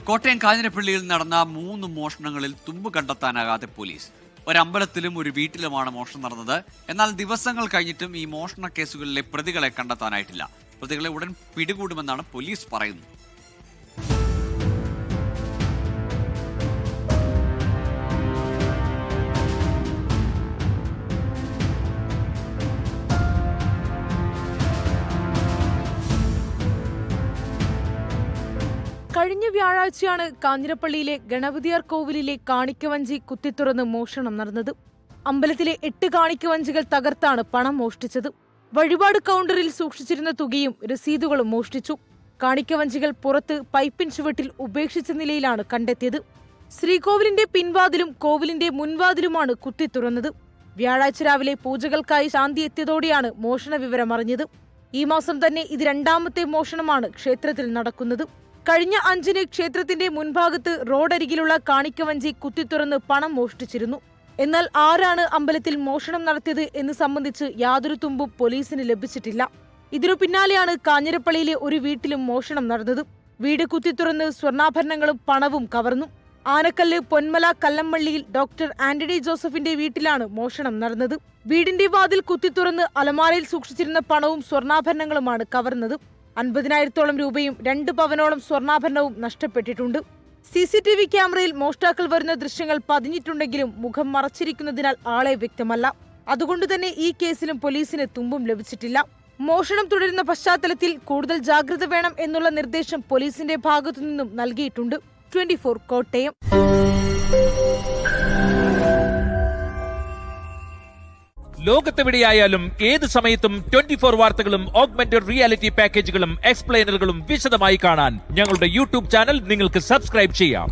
കോട്ടയം കാഞ്ഞിരപ്പള്ളിയിൽ നടന്ന 3 മോഷണങ്ങളിൽ തുമ്പ് കണ്ടെത്താനാകാതെ പോലീസ്. ഒരമ്പലത്തിലും ഒരു വീട്ടിലുമാണ് മോഷണം നടന്നത്. എന്നാൽ ദിവസങ്ങൾ കഴിഞ്ഞിട്ടും ഈ മോഷണ കേസുകളിലെ പ്രതികളെ കണ്ടെത്താനായിട്ടില്ല. പ്രതികളെ ഉടൻ പിടികൂടുമെന്നാണ് പോലീസ് പറയുന്നത്. കഴിഞ്ഞ വ്യാഴാഴ്ചയാണ് കാഞ്ഞിരപ്പള്ളിയിലെ ഗണപതിയാർ കോവിലിലെ കാണിക്കവഞ്ചി കുത്തിത്തുറന്ന് മോഷണം നടന്നത്. അമ്പലത്തിലെ 8 കാണിക്കവഞ്ചികൾ തകർത്താണ് പണം മോഷ്ടിച്ചത്. വഴിപാട് കൗണ്ടറിൽ സൂക്ഷിച്ചിരുന്ന തുകയും രസീതുകളും മോഷ്ടിച്ചു. കാണിക്കവഞ്ചികൾ പുറത്ത് പൈപ്പിൻ ചുവട്ടിൽ ഉപേക്ഷിച്ച നിലയിലാണ് കണ്ടെത്തിയത്. ശ്രീകോവിലിന്റെ പിൻവാതിലും കോവിലിന്റെ മുൻവാതിലുമാണ് കുത്തിത്തുറന്നത്. വ്യാഴാഴ്ച രാവിലെ പൂജകൾക്കായി ശാന്തി എത്തിയതോടെയാണ് മോഷണ വിവരം അറിഞ്ഞത്. ഈ മാസം തന്നെ ഇത് 2ാമത്തെ മോഷണമാണ് ക്ഷേത്രത്തിൽ നടക്കുന്നത്. കഴിഞ്ഞ 5-ന് ക്ഷേത്രത്തിന്റെ മുൻഭാഗത്ത് റോഡരികിലുള്ള കാണിക്കവഞ്ചി കുത്തിത്തുറന്ന് പണം മോഷ്ടിച്ചിരുന്നു. എന്നാൽ ആരാണ് അമ്പലത്തിൽ മോഷണം നടത്തിയത് എന്ന് സംബന്ധിച്ച് യാതൊരു തുമ്പും പോലീസിന് ലഭിച്ചിട്ടില്ല. ഇതിനു പിന്നാലെയാണ് കാഞ്ഞിരപ്പള്ളിയിലെ ഒരു വീട്ടിലും മോഷണം നടന്നത്. വീട് കുത്തിത്തുറന്ന് സ്വർണ്ണാഭരണങ്ങളും പണവും കവർന്നു. ആനക്കല്ല് പൊന്മല കല്ലമ്മള്ളിയിൽ ഡോക്ടർ ആന്റണി ജോസഫിന്റെ വീട്ടിലാണ് മോഷണം നടന്നത്. വീടിന്റെ വാതിൽ കുത്തിത്തുറന്ന് അലമാരയിൽ സൂക്ഷിച്ചിരുന്ന പണവും സ്വർണ്ണാഭരണങ്ങളുമാണ് കവർന്നത്. 50,000-ഓളം രൂപയും 2 പവനോളം സ്വർണ്ണാഭരണവും നഷ്ടപ്പെട്ടിട്ടുണ്ട്. CCTV ക്യാമറയിൽ മോഷ്ടാക്കൾ വരുന്ന ദൃശ്യങ്ങൾ പതിഞ്ഞിട്ടുണ്ടെങ്കിലും മുഖം മറച്ചിരിക്കുന്നതിനാൽ ആളെ വ്യക്തമല്ല. അതുകൊണ്ടുതന്നെ ഈ കേസിലും പോലീസിന് തുമ്പും ലഭിച്ചിട്ടില്ല. മോഷണം തുടരുന്ന പശ്ചാത്തലത്തിൽ കൂടുതൽ ജാഗ്രത വേണം എന്നുള്ള നിർദ്ദേശം പോലീസിന്റെ ഭാഗത്തുനിന്നും നൽകിയിട്ടുണ്ട്. 24 കോട്ടയം. ലോകത്തെവിടെയായാലും ഏത് സമയത്തും 24 വാർത്തകളും ഓഗ്മെന്റഡ് റിയാലിറ്റി പാക്കേജുകളും എക്സ്പ്ലെയിനറുകളും വിശദമായി കാണാൻ ഞങ്ങളുടെ യൂട്യൂബ് ചാനൽ നിങ്ങൾക്ക് സബ്സ്ക്രൈബ് ചെയ്യാം.